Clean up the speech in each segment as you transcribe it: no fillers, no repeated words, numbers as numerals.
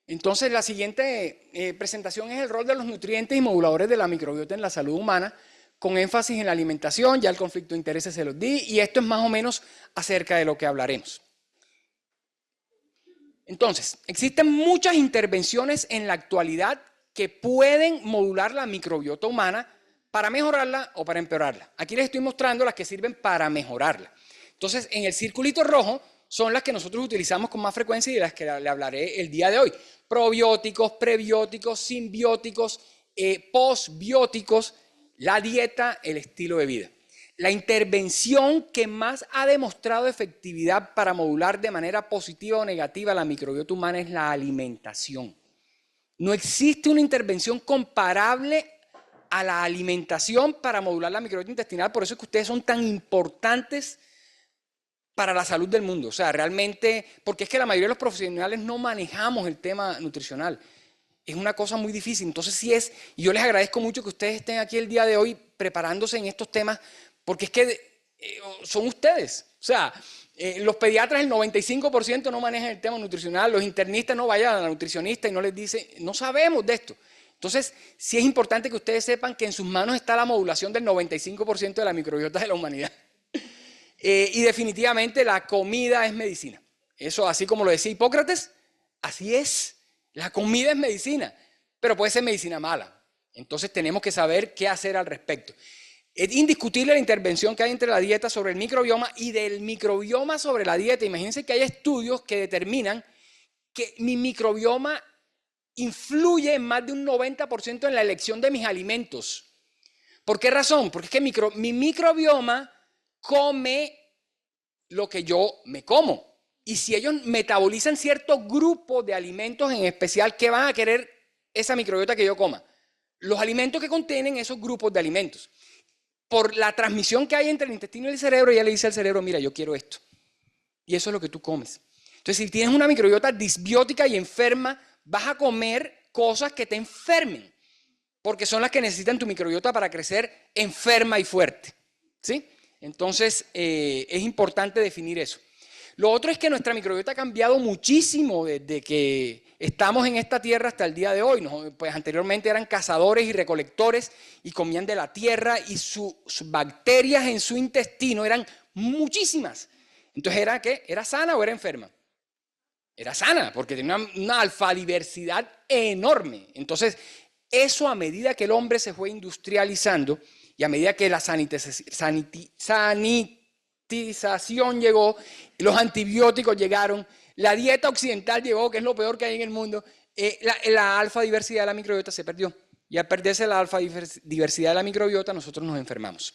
Entonces, la siguiente presentación es el rol de los nutrientes y moduladores de la microbiota en la salud humana, con énfasis en la alimentación. Ya el conflicto de intereses se los di, y esto es más o menos acerca de lo que hablaremos. Entonces, existen muchas intervenciones en la actualidad que pueden modular la microbiota humana para mejorarla o para empeorarla. Aquí les estoy mostrando las que sirven para mejorarla. Entonces, en el circulito rojo son las que nosotros utilizamos con más frecuencia y de las que le hablaré el día de hoy. Probióticos, prebióticos, simbióticos, postbióticos, la dieta, el estilo de vida. La intervención que más ha demostrado efectividad para modular de manera positiva o negativa la microbiota humana es la alimentación. No existe una intervención comparable a la alimentación para modular la microbiota intestinal, por eso es que ustedes son tan importantes para la salud del mundo. O sea, realmente, porque es que la mayoría de los profesionales no manejamos el tema nutricional. Es una cosa muy difícil. Entonces sí es, y yo les agradezco mucho que ustedes estén aquí el día de hoy preparándose en estos temas, porque es que son ustedes. O sea, los pediatras el 95% no manejan el tema nutricional, los internistas no vayan a la nutricionista y no les dicen, no sabemos de esto. Entonces, sí es importante que ustedes sepan que en sus manos está la modulación del 95% de la microbiota de la humanidad. Y definitivamente la comida es medicina. Eso, así como lo decía Hipócrates, así es. La comida es medicina, pero puede ser medicina mala. Entonces tenemos que saber qué hacer al respecto. Es indiscutible la intervención que hay entre la dieta sobre el microbioma y del microbioma sobre la dieta. Imagínense que hay estudios que determinan que mi microbioma influye en más de un 90% en la elección de mis alimentos. ¿Por qué razón? Porque es que mi microbioma come lo que yo me como. Y si ellos metabolizan ciertos grupos de alimentos en especial, ¿qué van a querer esa microbiota que yo coma? Los alimentos que contienen esos grupos de alimentos. Por la transmisión que hay entre el intestino y el cerebro, ya le dice al cerebro, mira, yo quiero esto. Y eso es lo que tú comes. Entonces, si tienes una microbiota disbiótica y enferma, vas a comer cosas que te enfermen, porque son las que necesitan tu microbiota para crecer enferma y fuerte. ¿Sí? Entonces, es importante definir eso. Lo otro es que nuestra microbiota ha cambiado muchísimo desde que estamos en esta tierra hasta el día de hoy. Pues anteriormente eran cazadores y recolectores y comían de la tierra, y sus bacterias en su intestino eran muchísimas. Entonces, ¿era qué? ¿Era sana o era enferma? Era sana, porque tenía una alfadiversidad enorme. Entonces, eso, a medida que el hombre se fue industrializando y a medida que la sanitización llegó, los antibióticos llegaron, la dieta occidental llegó, que es lo peor que hay en el mundo, la alfa diversidad de la microbiota se perdió. Y al perderse la alfa diversidad de la microbiota, nosotros nos enfermamos.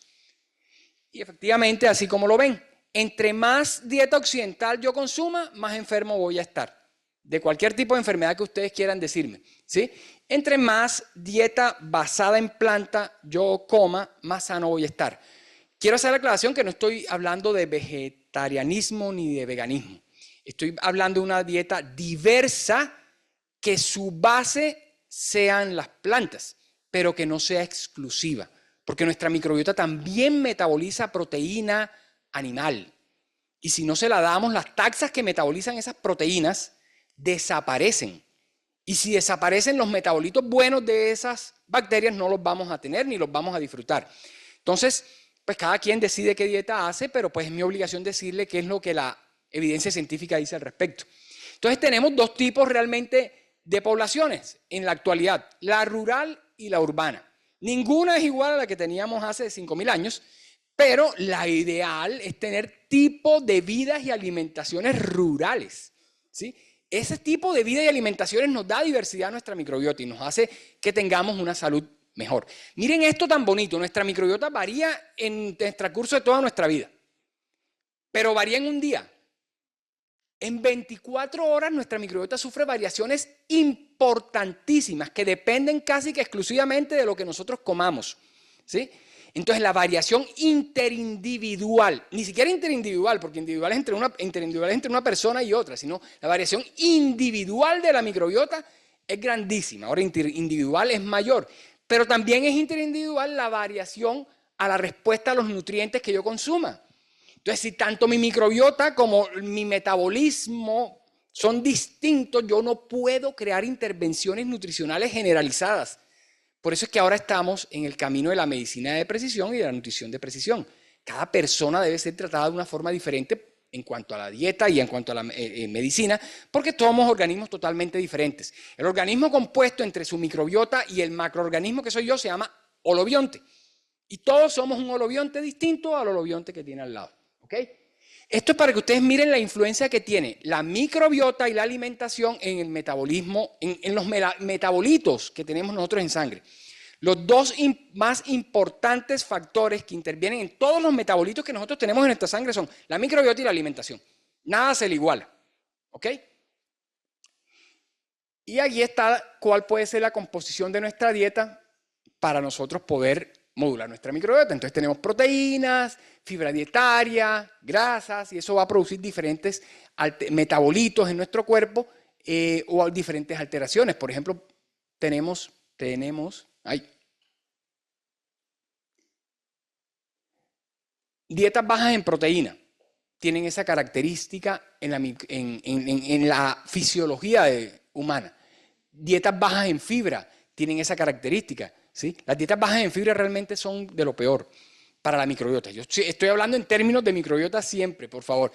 Y efectivamente, así como lo ven, entre más dieta occidental yo consuma, más enfermo voy a estar. De cualquier tipo de enfermedad que ustedes quieran decirme, ¿sí? Entre más dieta basada en planta yo coma, más sano voy a estar. Quiero hacer la aclaración que no estoy hablando de vegetarianismo ni de veganismo. Estoy hablando de una dieta diversa que su base sean las plantas, pero que no sea exclusiva, porque nuestra microbiota también metaboliza proteína animal. Y si no se la damos, las taxas que metabolizan esas proteínas desaparecen. Y si desaparecen los metabolitos buenos de esas bacterias, no los vamos a tener ni los vamos a disfrutar. Entonces, pues cada quien decide qué dieta hace, pero pues es mi obligación decirle qué es lo que la evidencia científica dice al respecto. Entonces tenemos dos tipos realmente de poblaciones en la actualidad, la rural y la urbana. Ninguna es igual a la que teníamos hace 5.000 años, pero la ideal es tener tipos de vidas y alimentaciones rurales, ¿sí? Ese tipo de vida y alimentaciones nos da diversidad a nuestra microbiota y nos hace que tengamos una salud mejor. Miren esto tan bonito, nuestra microbiota varía en el transcurso de toda nuestra vida, pero varía en un día. En 24 horas nuestra microbiota sufre variaciones importantísimas que dependen casi que exclusivamente de lo que nosotros comamos, ¿sí? Entonces la variación interindividual, ni siquiera interindividual, porque interindividual es entre una persona y otra, sino la variación individual de la microbiota es grandísima. Ahora individual es mayor, pero también es interindividual la variación a la respuesta a los nutrientes que yo consuma. Entonces, si tanto mi microbiota como mi metabolismo Son distintos, yo no puedo crear intervenciones nutricionales generalizadas. Por eso es que ahora estamos en el camino de la medicina de precisión y de la nutrición de precisión. Cada persona debe ser tratada de una forma diferente en cuanto a la dieta y en cuanto a la medicina, porque somos organismos totalmente diferentes. El organismo compuesto entre su microbiota y el macroorganismo que soy yo se llama holobionte. Y todos somos un holobionte distinto al holobionte que tiene al lado. ¿Ok? Esto es para que ustedes miren la influencia que tiene la microbiota y la alimentación en el metabolismo, en los metabolitos que tenemos nosotros en sangre. Los dos más importantes factores que intervienen en todos los metabolitos que nosotros tenemos en nuestra sangre son la microbiota y la alimentación. Nada se le iguala. ¿Ok? Y allí está cuál puede ser la composición de nuestra dieta para nosotros poder modular nuestra microbiota. Entonces tenemos proteínas, fibra dietaria, grasas, y eso va a producir diferentes metabolitos en nuestro cuerpo o diferentes alteraciones. Por ejemplo, tenemos dietas bajas en proteína. Tienen esa característica en la fisiología humana. Dietas bajas en fibra tienen esa característica. ¿Sí? Las dietas bajas en fibra realmente son de lo peor para la microbiota. Yo estoy hablando en términos de microbiota siempre, por favor.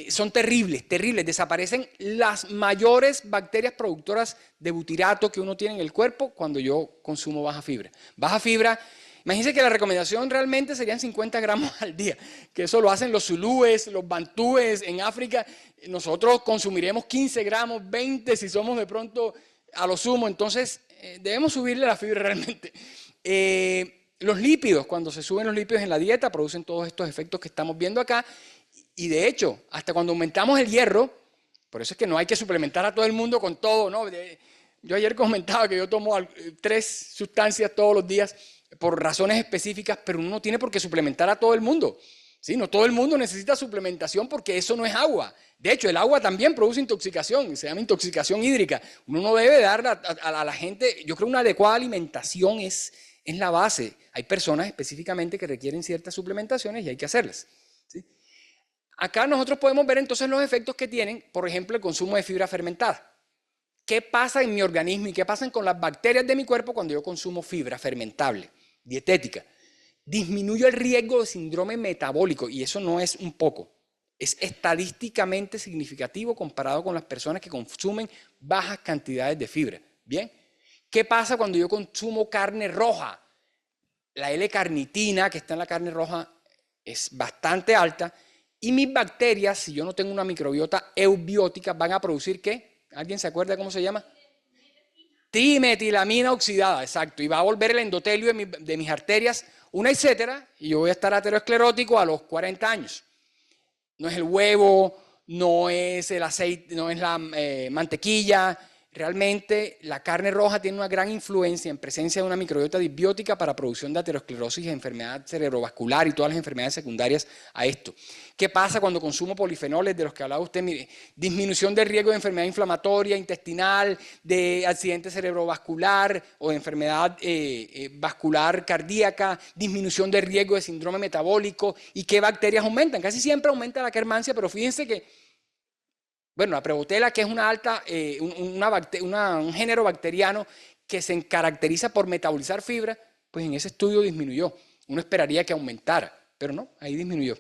Son terribles, terribles. Desaparecen las mayores bacterias productoras de butirato que uno tiene en el cuerpo cuando yo consumo baja fibra. Baja fibra, imagínense que la recomendación realmente serían 50 gramos al día, que eso lo hacen los zulúes, los bantúes en África. Nosotros consumiremos 15 gramos, 20 si somos de pronto a lo sumo. Entonces, debemos subirle la fibra realmente. Los lípidos, cuando se suben los lípidos en la dieta, producen todos estos efectos que estamos viendo acá. Y de hecho, hasta cuando aumentamos el hierro, por eso es que no hay que suplementar a todo el mundo con todo, ¿no? Yo ayer comentaba que yo tomo 3 sustancias todos los días por razones específicas, pero uno no tiene por qué suplementar a todo el mundo. ¿Sí? No todo el mundo necesita suplementación porque eso no es agua. De hecho, el agua también produce intoxicación, se llama intoxicación hídrica. Uno no debe darle a la gente, yo creo una adecuada alimentación es la base. Hay personas específicamente que requieren ciertas suplementaciones y hay que hacerlas. ¿Sí? Acá nosotros podemos ver entonces los efectos que tienen, por ejemplo, el consumo de fibra fermentada. ¿Qué pasa en mi organismo y qué pasa con las bacterias de mi cuerpo cuando yo consumo fibra fermentable, dietética? Disminuyo el riesgo de síndrome metabólico, y eso no es un poco, es estadísticamente significativo comparado con las personas que consumen bajas cantidades de fibra. ¿Bien? ¿Qué pasa cuando yo consumo carne roja? La L-carnitina que está en la carne roja es bastante alta y mis bacterias, si yo no tengo una microbiota eubiótica, van a producir ¿qué? ¿Alguien se acuerda cómo se llama? Trimetilamina oxidada, exacto, y va a volver el endotelio de mis arterias una etcétera, y yo voy a estar aterosclerótico a los 40 años. No es el huevo, no es el aceite, no es la mantequilla. Realmente la carne roja tiene una gran influencia en presencia de una microbiota disbiótica para producción de aterosclerosis, enfermedad cerebrovascular y todas las enfermedades secundarias a esto. ¿Qué pasa cuando consumo polifenoles de los que hablaba usted? Mire, disminución del riesgo de enfermedad inflamatoria, intestinal, de accidente cerebrovascular o de enfermedad vascular cardíaca, disminución del riesgo de síndrome metabólico. ¿Y qué bacterias aumentan? Casi siempre aumenta la Akkermansia, pero fíjense que bueno, la Prevotella, que es un género bacteriano que se caracteriza por metabolizar fibra, pues en ese estudio disminuyó. Uno esperaría que aumentara, pero no, ahí disminuyó.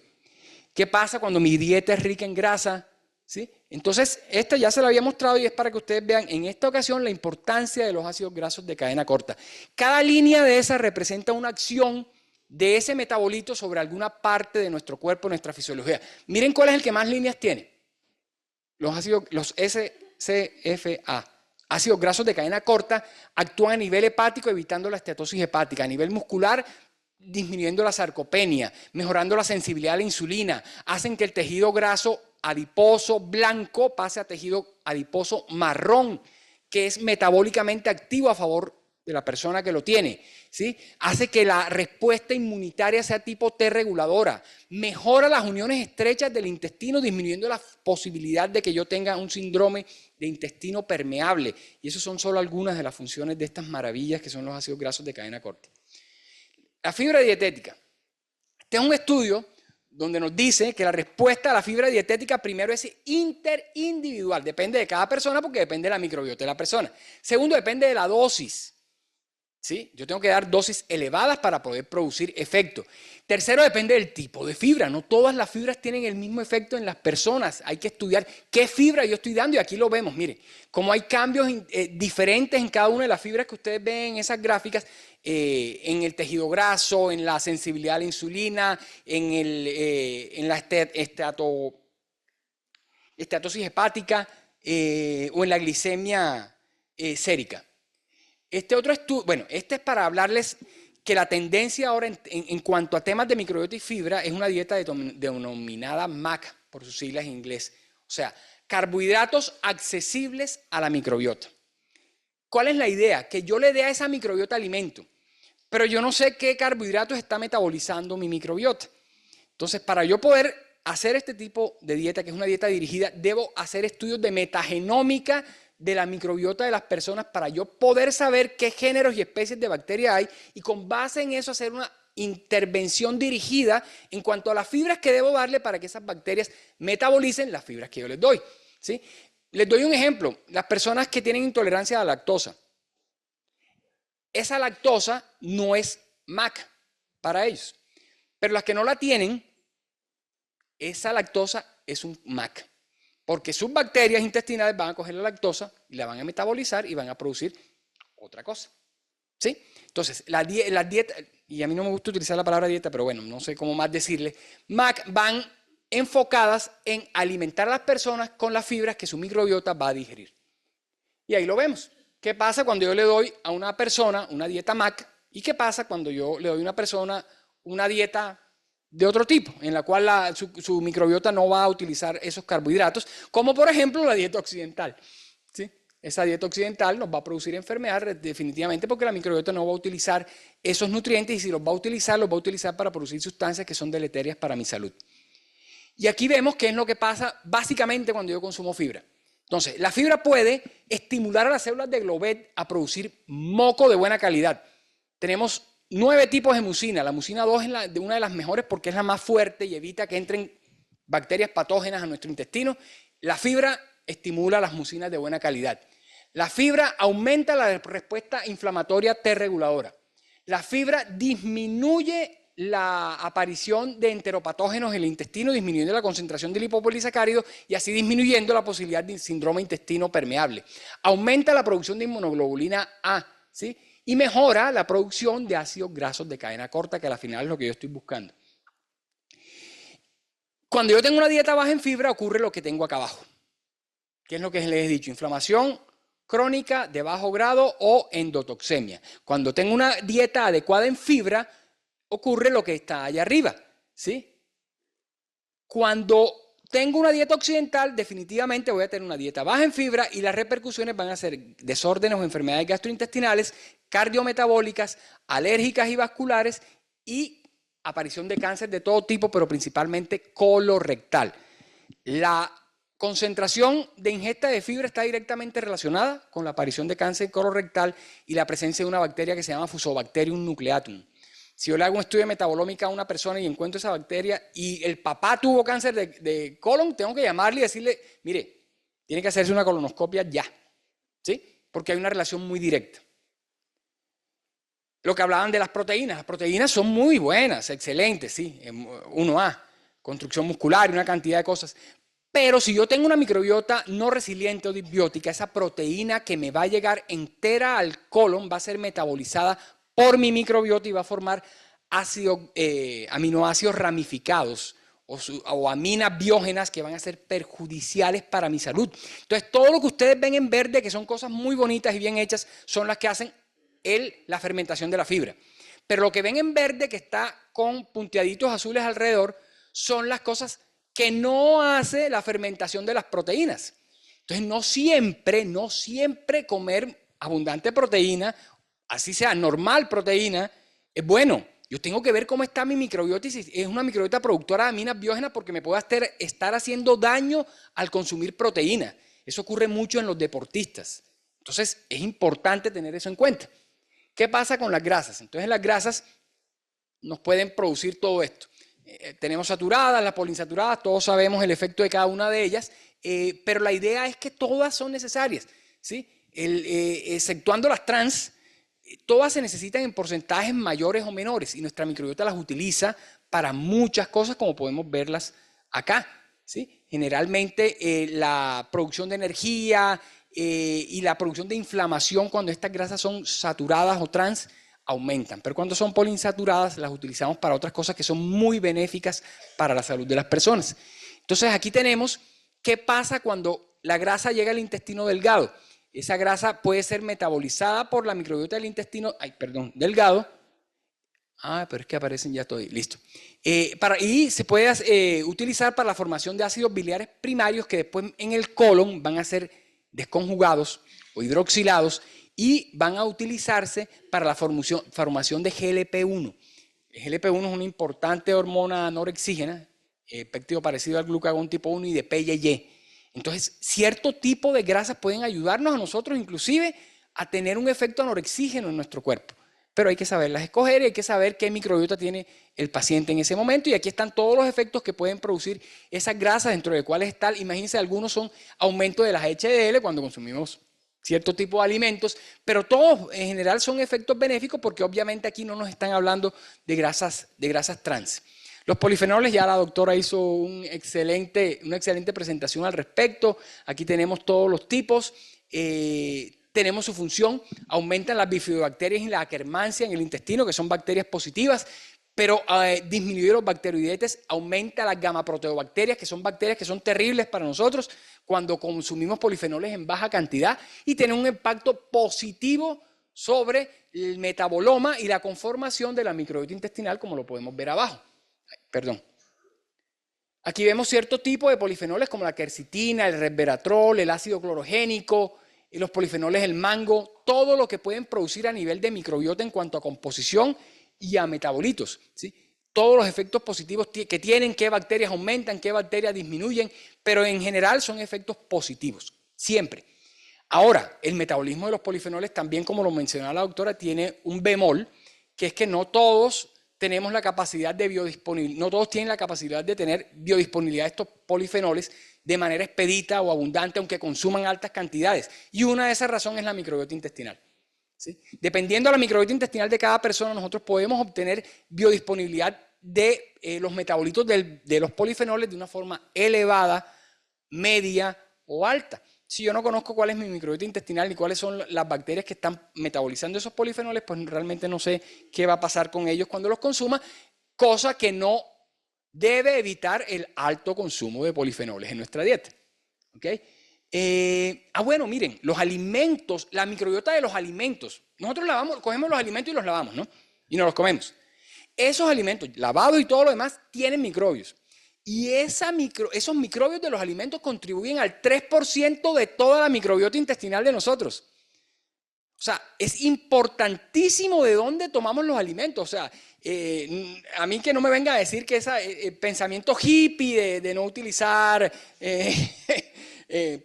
¿Qué pasa cuando mi dieta es rica en grasa? ¿Sí? Entonces, esta ya se la había mostrado y es para que ustedes vean en esta ocasión la importancia de los ácidos grasos de cadena corta. Cada línea de esas representa una acción de ese metabolito sobre alguna parte de nuestro cuerpo, nuestra fisiología. Miren cuál es el que más líneas tiene. Los SCFA, ácidos grasos de cadena corta, actúan a nivel hepático evitando la esteatosis hepática, a nivel muscular disminuyendo la sarcopenia, mejorando la sensibilidad a la insulina, hacen que el tejido graso adiposo blanco pase a tejido adiposo marrón, que es metabólicamente activo a favor de la persona que lo tiene, ¿sí? Hace que la respuesta inmunitaria sea tipo T reguladora, mejora las uniones estrechas del intestino, disminuyendo la posibilidad de que yo tenga un síndrome de intestino permeable. Y esas son solo algunas de las funciones de estas maravillas que son los ácidos grasos de cadena corta. La fibra dietética. Este es un estudio donde nos dice que la respuesta a la fibra dietética primero es interindividual, depende de cada persona porque depende de la microbiota de la persona. Segundo, depende de la dosis. ¿Sí? Yo tengo que dar dosis elevadas para poder producir efecto. Tercero, depende del tipo de fibra. No todas las fibras tienen el mismo efecto en las personas. Hay que estudiar qué fibra yo estoy dando y aquí lo vemos. Miren, como hay cambios diferentes en cada una de las fibras que ustedes ven en esas gráficas, en el tejido graso, en la sensibilidad a la insulina, en la estatosis hepática o en la glicemia sérica. Este otro estudio, bueno, este es para hablarles que la tendencia ahora en cuanto a temas de microbiota y fibra es una dieta denominada MAC, por sus siglas en inglés. O sea, carbohidratos accesibles a la microbiota. ¿Cuál es la idea? Que yo le dé a esa microbiota alimento, pero yo no sé qué carbohidratos está metabolizando mi microbiota. Entonces, para yo poder hacer este tipo de dieta, que es una dieta dirigida, debo hacer estudios de metagenómica de la microbiota de las personas para yo poder saber qué géneros y especies de bacterias hay y con base en eso hacer una intervención dirigida en cuanto a las fibras que debo darle para que esas bacterias metabolicen las fibras que yo les doy, ¿sí? Les doy un ejemplo, las personas que tienen intolerancia a la lactosa. Esa lactosa no es MAC para ellos, pero las que no la tienen, esa lactosa es un MAC. Porque sus bacterias intestinales van a coger la lactosa y la van a metabolizar y van a producir otra cosa. ¿Sí? Entonces, las dietas, y a mí no me gusta utilizar la palabra dieta, pero bueno, no sé cómo más decirle, MAC van enfocadas en alimentar a las personas con las fibras que su microbiota va a digerir. Y ahí lo vemos. ¿Qué pasa cuando yo le doy a una persona una dieta MAC? ¿Y qué pasa cuando yo le doy a una persona una dieta de otro tipo, en la cual su microbiota no va a utilizar esos carbohidratos, como por ejemplo la dieta occidental? ¿Sí? Esa dieta occidental nos va a producir enfermedades definitivamente porque la microbiota no va a utilizar esos nutrientes y si los va a utilizar para producir sustancias que son deleterias para mi salud. Y aquí vemos qué es lo que pasa básicamente cuando yo consumo fibra. Entonces, la fibra puede estimular a las células de Globet a producir moco de buena calidad. Tenemos 9 tipos de mucina. La mucina 2 es una de las mejores porque es la más fuerte y evita que entren bacterias patógenas a nuestro intestino. La fibra estimula las mucinas de buena calidad. La fibra aumenta la respuesta inflamatoria T reguladora. La fibra disminuye la aparición de enteropatógenos en el intestino, disminuyendo la concentración de lipopolisacáridos y así disminuyendo la posibilidad de síndrome intestino permeable. Aumenta la producción de inmunoglobulina A, ¿sí? Y mejora la producción de ácidos grasos de cadena corta, que al final es lo que yo estoy buscando. Cuando yo tengo una dieta baja en fibra, ocurre lo que tengo acá abajo. ¿Qué es lo que les he dicho? Inflamación crónica de bajo grado o endotoxemia. Cuando tengo una dieta adecuada en fibra, ocurre lo que está allá arriba, ¿sí? Cuando tengo una dieta occidental, definitivamente voy a tener una dieta baja en fibra y las repercusiones van a ser desórdenes o enfermedades gastrointestinales, cardiometabólicas, alérgicas y vasculares y aparición de cáncer de todo tipo, pero principalmente colorectal. La concentración de ingesta de fibra está directamente relacionada con la aparición de cáncer colorectal y la presencia de una bacteria que se llama Fusobacterium nucleatum. Si yo le hago un estudio de metabolómica a una persona y encuentro esa bacteria y el papá tuvo cáncer de colon, tengo que llamarle y decirle, mire, tiene que hacerse una colonoscopia ya, ¿sí? Porque hay una relación muy directa. Lo que hablaban de las proteínas son muy buenas, excelentes, sí, 1A, construcción muscular y una cantidad de cosas. Pero si yo tengo una microbiota no resiliente o disbiótica, esa proteína que me va a llegar entera al colon va a ser metabolizada por mi microbiota y va a formar aminoácidos ramificados o aminas biógenas que van a ser perjudiciales para mi salud. Entonces, todo lo que ustedes ven en verde, que son cosas muy bonitas y bien hechas, son las que hacen la fermentación de la fibra. Pero lo que ven en verde, que está con punteaditos azules alrededor, son las cosas que no hace la fermentación de las proteínas. Entonces, no siempre comer abundante proteína, así sea normal proteína, es bueno. Yo tengo que ver cómo está mi microbiota y si es una microbiota productora de aminas biógenas porque me puede estar haciendo daño al consumir proteína. Eso ocurre mucho en los deportistas. Entonces, es importante tener eso en cuenta. ¿Qué pasa con las grasas? Entonces, las grasas nos pueden producir todo esto. Tenemos saturadas, las poliinsaturadas, todos sabemos el efecto de cada una de ellas, pero la idea es que todas son necesarias, ¿sí? Exceptuando las trans, todas se necesitan en porcentajes mayores o menores y nuestra microbiota las utiliza para muchas cosas como podemos verlas acá, ¿sí? Generalmente la producción de energía y la producción de inflamación cuando estas grasas son saturadas o trans aumentan, pero cuando son poliinsaturadas las utilizamos para otras cosas que son muy benéficas para la salud de las personas. Entonces aquí tenemos qué pasa cuando la grasa llega al intestino delgado. Esa grasa puede ser metabolizada por la microbiota del intestino, delgado. Pero es que aparecen ya estoy listo. Y se puede utilizar para la formación de ácidos biliares primarios que después en el colon van a ser desconjugados o hidroxilados y van a utilizarse para la formación de GLP-1. El GLP-1 es una importante hormona norexígena, péptido parecido al glucagón tipo 1 y de PYY. Entonces, cierto tipo de grasas pueden ayudarnos a nosotros inclusive a tener un efecto anorexígeno en nuestro cuerpo. Pero hay que saberlas escoger y hay que saber qué microbiota tiene el paciente en ese momento. Y aquí están todos los efectos que pueden producir esas grasas, dentro de cuáles están. Imagínense, algunos son aumento de las HDL cuando consumimos cierto tipo de alimentos, pero todos en general son efectos benéficos porque obviamente aquí no nos están hablando de grasas trans. Los polifenoles, ya la doctora hizo una excelente presentación al respecto. Aquí tenemos todos los tipos. Tenemos su función, aumentan las bifidobacterias y la Akkermansia en el intestino, que son bacterias positivas, pero disminuye los bacteroidetes, aumenta las gamma-proteobacterias, que son bacterias que son terribles para nosotros cuando consumimos polifenoles en baja cantidad y tienen un impacto positivo sobre el metaboloma y la conformación de la microbiota intestinal, como lo podemos ver abajo. Aquí vemos cierto tipo de polifenoles como la quercetina, el resveratrol, el ácido clorogénico, y los polifenoles del mango, todo lo que pueden producir a nivel de microbiota en cuanto a composición y a metabolitos, ¿sí? Todos los efectos positivos que tienen, qué bacterias aumentan, qué bacterias disminuyen, pero en general son efectos positivos, siempre. Ahora, el metabolismo de los polifenoles también, como lo mencionaba la doctora, tiene un bemol, que es que no todos tenemos la capacidad de biodisponibilidad, no todos tienen la capacidad de tener biodisponibilidad de estos polifenoles de manera expedita o abundante, aunque consuman altas cantidades. Y una de esas razones es la microbiota intestinal, ¿sí? Dependiendo de la microbiota intestinal de cada persona, nosotros podemos obtener biodisponibilidad de los metabolitos de los polifenoles de una forma elevada, media o alta. Si yo no conozco cuál es mi microbiota intestinal ni cuáles son las bacterias que están metabolizando esos polifenoles, pues realmente no sé qué va a pasar con ellos cuando los consuma, cosa que no debe evitar el alto consumo de polifenoles en nuestra dieta. ¿Okay? Bueno, miren, los alimentos, la microbiota de los alimentos, nosotros cogemos los alimentos y los lavamos, ¿no? Y nos los comemos. Esos alimentos, lavados y todo lo demás, tienen microbios. Y esos microbios de los alimentos contribuyen al 3% de toda la microbiota intestinal de nosotros. O sea, es importantísimo de dónde tomamos los alimentos. O sea, a mí que no me venga a decir que ese pensamiento hippie de no utilizar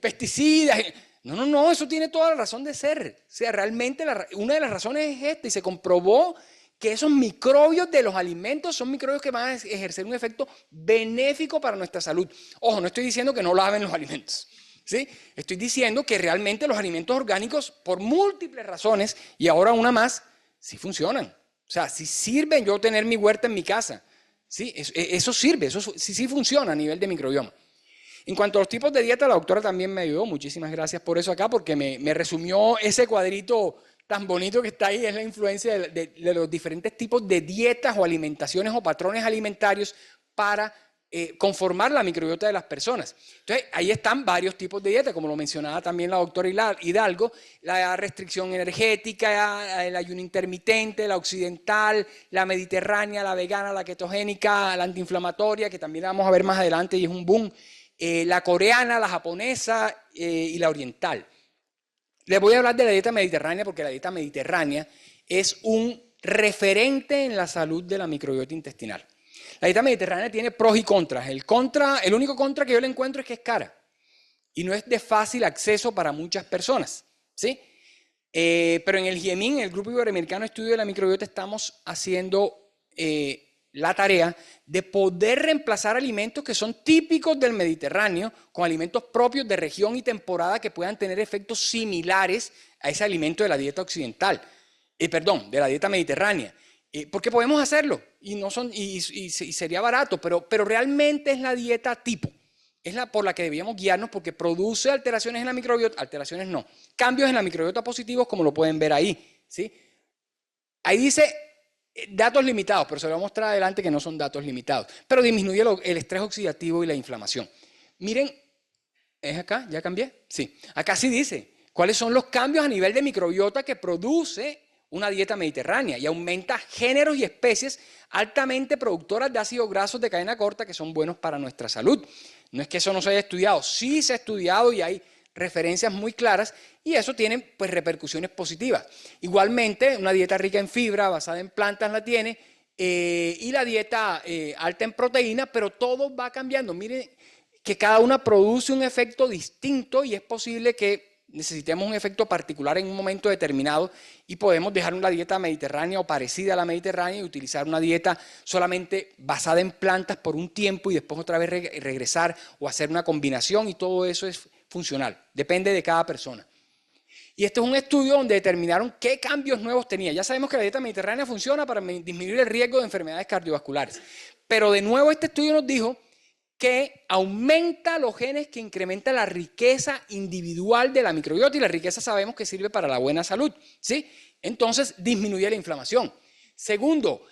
pesticidas. No, eso tiene toda la razón de ser. O sea, realmente una de las razones es esta y se comprobó que esos microbios de los alimentos son microbios que van a ejercer un efecto benéfico para nuestra salud. Ojo, no estoy diciendo que no laven los alimentos, ¿sí? Estoy diciendo que realmente los alimentos orgánicos, por múltiples razones, y ahora una más, sí funcionan. O sea, sí sirven yo tener mi huerta en mi casa. ¿Sí? Eso sirve, eso sí funciona a nivel de microbioma. En cuanto a los tipos de dieta, la doctora también me ayudó. Muchísimas gracias por eso acá, porque me resumió ese cuadrito tan bonito que está ahí, es la influencia de los diferentes tipos de dietas o alimentaciones o patrones alimentarios para conformar la microbiota de las personas. Entonces, ahí están varios tipos de dieta, como lo mencionaba también la doctora Hidalgo, la restricción energética, el ayuno intermitente, la occidental, la mediterránea, la vegana, la ketogénica, la antiinflamatoria, que también la vamos a ver más adelante y es un boom, la coreana, la japonesa y la oriental. Les voy a hablar de la dieta mediterránea porque la dieta mediterránea es un referente en la salud de la microbiota intestinal. La dieta mediterránea tiene pros y contras. El único contra que yo le encuentro es que es cara y no es de fácil acceso para muchas personas, ¿sí? Pero en el GIEMIN, el Grupo Iberoamericano de Estudio de la Microbiota, estamos haciendo la tarea de poder reemplazar alimentos que son típicos del Mediterráneo con alimentos propios de región y temporada que puedan tener efectos similares a ese alimento de la dieta occidental, de la dieta mediterránea. Porque podemos hacerlo y sería barato, pero realmente es la dieta tipo. Es la por la que debíamos guiarnos porque produce alteraciones en la microbiota, cambios en la microbiota positivos como lo pueden ver ahí, ¿sí? Ahí dice datos limitados, pero se lo voy a mostrar adelante que no son datos limitados, pero disminuye el estrés oxidativo y la inflamación. Miren, ¿es acá? ¿Ya cambié? Sí. Acá sí dice cuáles son los cambios a nivel de microbiota que produce una dieta mediterránea y aumenta géneros y especies altamente productoras de ácidos grasos de cadena corta que son buenos para nuestra salud. No es que eso no se haya estudiado, sí se ha estudiado y hay referencias muy claras y eso tiene pues repercusiones positivas. Igualmente, una dieta rica en fibra, basada en plantas la tiene, y la dieta alta en proteína, pero todo va cambiando. Miren que cada una produce un efecto distinto y es posible que necesitemos un efecto particular en un momento determinado y podemos dejar una dieta mediterránea o parecida a la mediterránea y utilizar una dieta solamente basada en plantas por un tiempo y después otra vez regresar o hacer una combinación y todo eso es funcional, depende de cada persona. Y este es un estudio donde determinaron qué cambios nuevos tenía. Ya sabemos que la dieta mediterránea funciona para disminuir el riesgo de enfermedades cardiovasculares, pero de nuevo este estudio nos dijo que aumenta los genes que incrementa la riqueza individual de la microbiota y la riqueza sabemos que sirve para la buena salud, ¿sí? Entonces disminuye la inflamación. Segundo,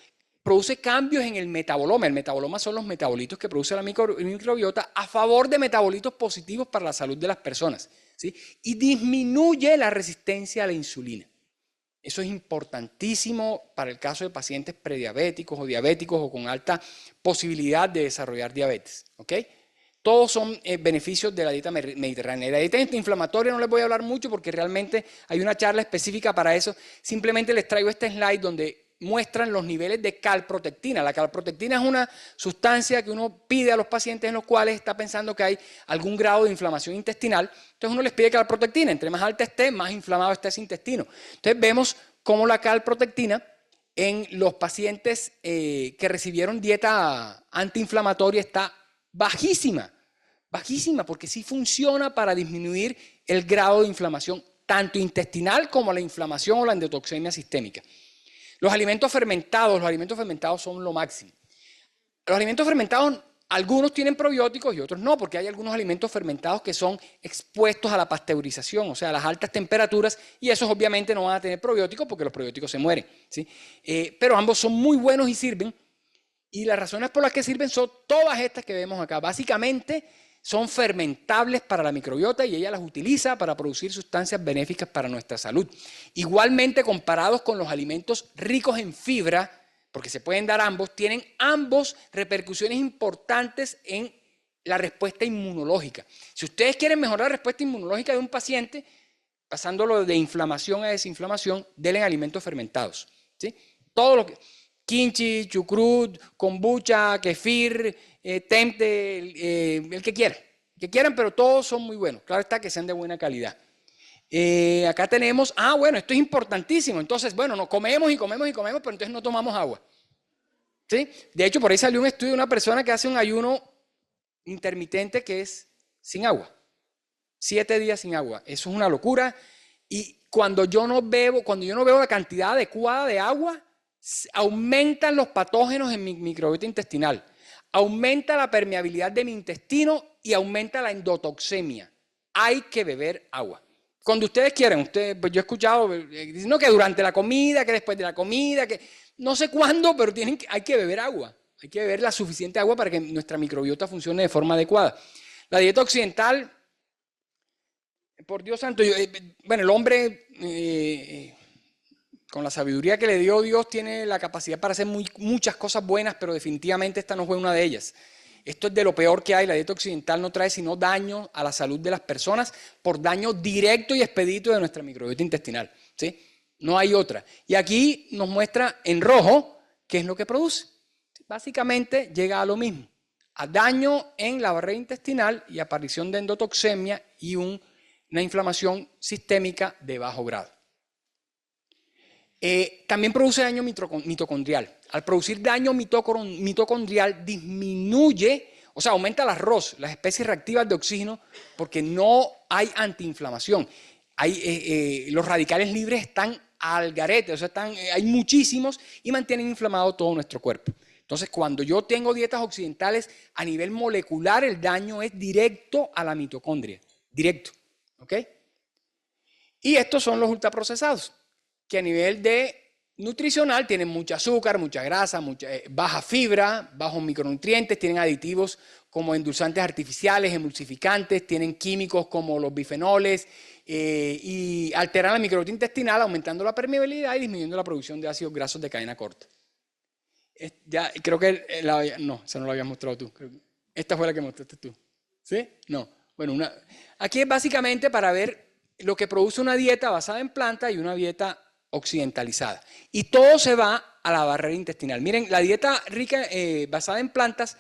produce cambios en el metaboloma. El metaboloma son los metabolitos que produce la microbiota a favor de metabolitos positivos para la salud de las personas, ¿sí? Y disminuye la resistencia a la insulina. Eso es importantísimo para el caso de pacientes prediabéticos o diabéticos o con alta posibilidad de desarrollar diabetes, ¿ok? Todos son beneficios de la dieta mediterránea. La dieta antiinflamatoria no les voy a hablar mucho porque realmente hay una charla específica para eso. Simplemente les traigo este slide donde muestran los niveles de calprotectina. La calprotectina es una sustancia que uno pide a los pacientes en los cuales está pensando que hay algún grado de inflamación intestinal. Entonces uno les pide calprotectina. Entre más alta esté, más inflamado está ese intestino. Entonces vemos cómo la calprotectina en los pacientes que recibieron dieta antiinflamatoria está bajísima. Bajísima porque sí funciona para disminuir el grado de inflamación tanto intestinal como la inflamación o la endotoxemia sistémica. Los alimentos fermentados son lo máximo. Los alimentos fermentados, algunos tienen probióticos y otros no, porque hay algunos alimentos fermentados que son expuestos a la pasteurización, o sea, a las altas temperaturas, y esos obviamente no van a tener probióticos porque los probióticos se mueren, ¿sí? Pero ambos son muy buenos y sirven, y las razones por las que sirven son todas estas que vemos acá. Básicamente son fermentables para la microbiota y ella las utiliza para producir sustancias benéficas para nuestra salud. Igualmente, comparados con los alimentos ricos en fibra, porque se pueden dar ambos, tienen ambos repercusiones importantes en la respuesta inmunológica. Si ustedes quieren mejorar la respuesta inmunológica de un paciente, pasándolo de inflamación a desinflamación, denle alimentos fermentados, ¿sí? Todo lo que... kimchi, chucrut, kombucha, kefir, tempeh, el que quieran, pero todos son muy buenos. Claro está que sean de buena calidad. Acá tenemos, bueno, esto es importantísimo. Entonces, bueno, nos comemos y comemos y comemos, pero entonces no tomamos agua. ¿Sí? De hecho, por ahí salió un estudio de una persona que hace un ayuno intermitente que es sin agua. 7 días sin agua. Eso es una locura. Y cuando yo no bebo la cantidad adecuada de agua, aumentan los patógenos en mi microbiota intestinal, aumenta la permeabilidad de mi intestino y aumenta la endotoxemia. Hay que beber agua. Cuando ustedes quieran, pues yo he escuchado diciendo que durante la comida, que después de la comida, que no sé cuándo, pero hay que beber agua. Hay que beber la suficiente agua para que nuestra microbiota funcione de forma adecuada. La dieta occidental, por Dios santo, bueno, el hombre... con la sabiduría que le dio Dios, tiene la capacidad para hacer muchas cosas buenas, pero definitivamente esta no fue una de ellas. Esto es de lo peor que hay. La dieta occidental no trae sino daño a la salud de las personas por daño directo y expedito de nuestra microbiota intestinal, ¿sí? No hay otra. Y aquí nos muestra en rojo qué es lo que produce. Básicamente llega a lo mismo, a daño en la barrera intestinal y aparición de endotoxemia y una inflamación sistémica de bajo grado. También produce daño mitocondrial. Al producir daño mitocondrial disminuye, o sea, aumenta las ROS, las especies reactivas de oxígeno, porque no hay antiinflamación. Los radicales libres están al garete, o sea, hay muchísimos y mantienen inflamado todo nuestro cuerpo. Entonces, cuando yo tengo dietas occidentales, a nivel molecular el daño es directo a la mitocondria, directo, ¿ok? Y estos son los ultraprocesados, que a nivel de nutricional tienen mucho azúcar, mucha grasa, baja fibra, bajos micronutrientes, tienen aditivos como endulzantes artificiales, emulsificantes, tienen químicos como los bifenoles y alteran la microbiota intestinal, aumentando la permeabilidad y disminuyendo la producción de ácidos grasos de cadena corta. Ya, creo que no, esa no la habías mostrado tú. Esta fue la que mostraste tú. ¿Sí? No. Bueno, aquí es básicamente para ver lo que produce una dieta basada en planta y una dieta occidentalizada. Y todo se va a la barrera intestinal. Miren, la dieta rica basada en plantas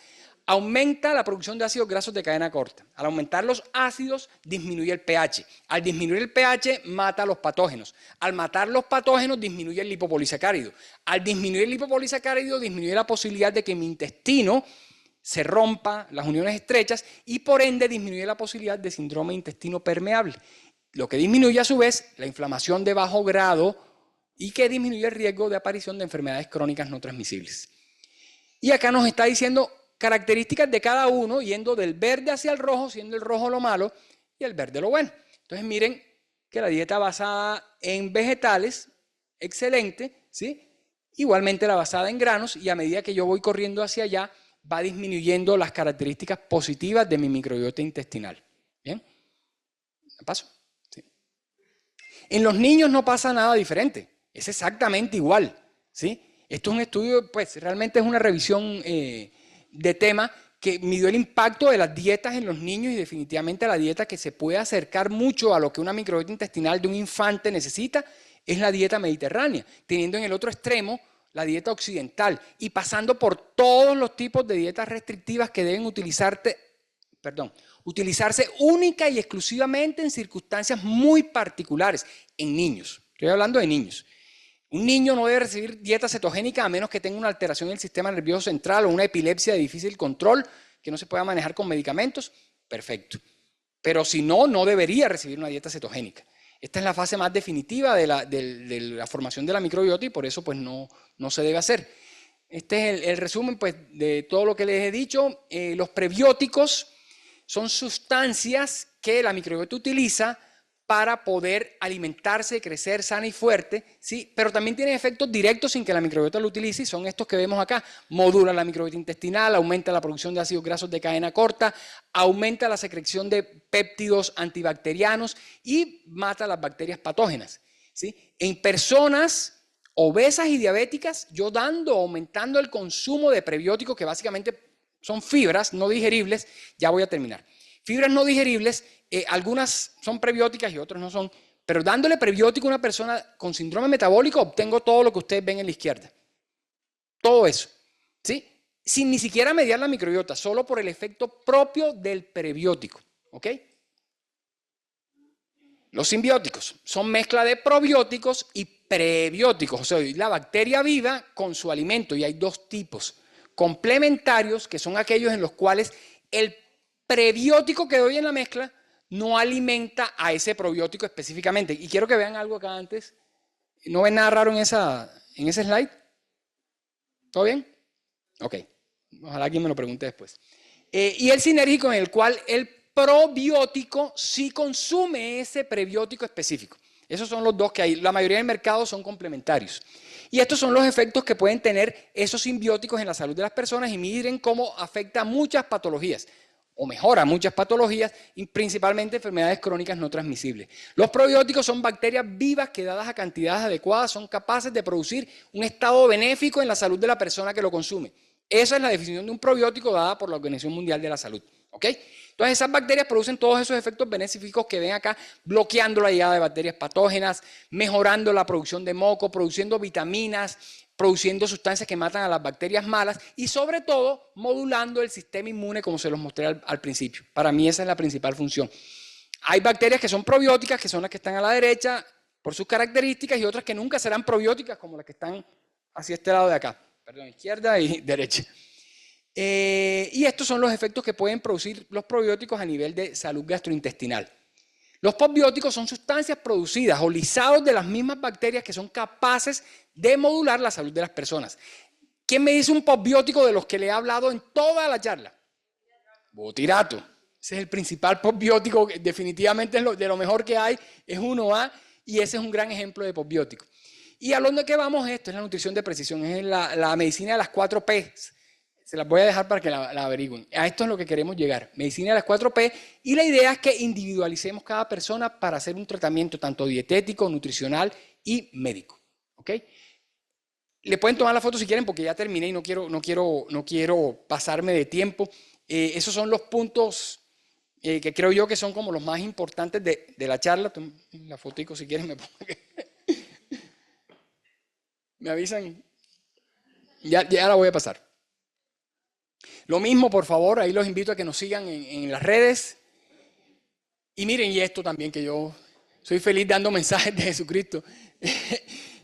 aumenta la producción de ácidos grasos de cadena corta. Al aumentar los ácidos, disminuye el pH. Al disminuir el pH, mata a los patógenos. Al matar los patógenos, disminuye el lipopolisacárido. Al disminuir el lipopolisacárido, disminuye la posibilidad de que mi intestino se rompa, las uniones estrechas, y por ende disminuye la posibilidad de síndrome de intestino permeable. Lo que disminuye a su vez la inflamación de bajo grado y que disminuye el riesgo de aparición de enfermedades crónicas no transmisibles. Y acá nos está diciendo características de cada uno, yendo del verde hacia el rojo, siendo el rojo lo malo y el verde lo bueno. Entonces miren que la dieta basada en vegetales, excelente, ¿sí? Igualmente la basada en granos, y a medida que yo voy corriendo hacia allá, va disminuyendo las características positivas de mi microbiota intestinal. ¿Bien? ¿Paso? Sí. En los niños no pasa nada diferente, es exactamente igual, ¿sí? Esto es un estudio, pues realmente es una revisión de tema que midió el impacto de las dietas en los niños, y definitivamente la dieta que se puede acercar mucho a lo que una microbiota intestinal de un infante necesita es la dieta mediterránea, teniendo en el otro extremo la dieta occidental y pasando por todos los tipos de dietas restrictivas que deben utilizarse única y exclusivamente en circunstancias muy particulares en niños. Estoy hablando de niños. Un niño no debe recibir dieta cetogénica a menos que tenga una alteración del sistema nervioso central o una epilepsia de difícil control que no se pueda manejar con medicamentos. Perfecto. Pero si no, no debería recibir una dieta cetogénica. Esta es la fase más definitiva de la formación de la microbiota y por eso pues no se debe hacer. Este es el resumen pues, de todo lo que les he dicho. Los prebióticos son sustancias que la microbiota utiliza para poder alimentarse, crecer sana y fuerte, ¿sí? Pero también tienen efectos directos sin que la microbiota lo utilice, y son estos que vemos acá. Modula la microbiota intestinal, aumenta la producción de ácidos grasos de cadena corta, aumenta la secreción de péptidos antibacterianos y mata las bacterias patógenas, ¿sí? En personas obesas y diabéticas, yo aumentando el consumo de prebióticos, que básicamente son fibras no digeribles, ya voy a terminar. Fibras no digeribles, algunas son prebióticas y otras no son, pero dándole prebiótico a una persona con síndrome metabólico obtengo todo lo que ustedes ven en la izquierda. Todo eso, ¿sí? Sin ni siquiera mediar la microbiota, solo por el efecto propio del prebiótico, ¿ok? Los simbióticos son mezcla de probióticos y prebióticos, o sea, la bacteria viva con su alimento, y hay dos tipos. Complementarios, que son aquellos en los cuales el prebiótico que doy en la mezcla no alimenta a ese probiótico específicamente. Y quiero que vean algo acá antes. ¿No ven nada raro en ese slide? ¿Todo bien? Ok. Ojalá alguien me lo pregunte después. Y el sinérgico, en el cual el probiótico sí consume ese prebiótico específico. Esos son los dos que hay. La mayoría del mercado son complementarios. Y estos son los efectos que pueden tener esos simbióticos en la salud de las personas, y miren cómo afecta a muchas patologías, o mejora muchas patologías, y principalmente enfermedades crónicas no transmisibles. Los probióticos son bacterias vivas que, dadas a cantidades adecuadas, son capaces de producir un estado benéfico en la salud de la persona que lo consume. Esa es la definición de un probiótico dada por la Organización Mundial de la Salud. ¿Ok? Entonces esas bacterias producen todos esos efectos benéficos que ven acá, bloqueando la llegada de bacterias patógenas, mejorando la producción de moco, produciendo vitaminas, produciendo sustancias que matan a las bacterias malas y sobre todo modulando el sistema inmune, como se los mostré al principio. Para mí esa es la principal función. Hay bacterias que son probióticas, que son las que están a la derecha por sus características, y otras que nunca serán probióticas, como las que están hacia este lado de acá. perdón, izquierda y derecha. Y estos son los efectos que pueden producir los probióticos a nivel de salud gastrointestinal. Los postbióticos son sustancias producidas o lisados de las mismas bacterias que son capaces de modular la salud de las personas. ¿Quién me dice un postbiótico de los que le he hablado en toda la charla? Butirato. Ese es el principal postbiótico, definitivamente es de lo mejor que hay, es 1A y ese es un gran ejemplo de postbiótico. Y a dónde que vamos esto, es la nutrición de precisión, es la medicina de las 4 P. Se las voy a dejar para que la averigüen. A esto es lo que queremos llegar, medicina de las 4 P, y la idea es que individualicemos cada persona para hacer un tratamiento tanto dietético, nutricional y médico. ¿Ok? Le pueden tomar la foto si quieren porque ya terminé y no quiero pasarme de tiempo. Esos son los puntos que creo yo que son como los más importantes de la charla. La fotico si quieren me pongo. Me avisan. Ya la voy a pasar. Lo mismo, por favor, ahí los invito a que nos sigan en las redes. Y miren, y esto también, que yo soy feliz dando mensajes de Jesucristo.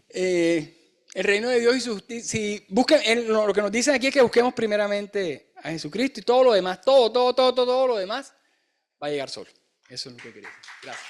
El reino de Dios y su justicia. Si busquen, lo que nos dicen aquí es que busquemos primeramente a Jesucristo y todo lo demás, todo lo demás va a llegar solo. Eso es lo que quería decir. Gracias.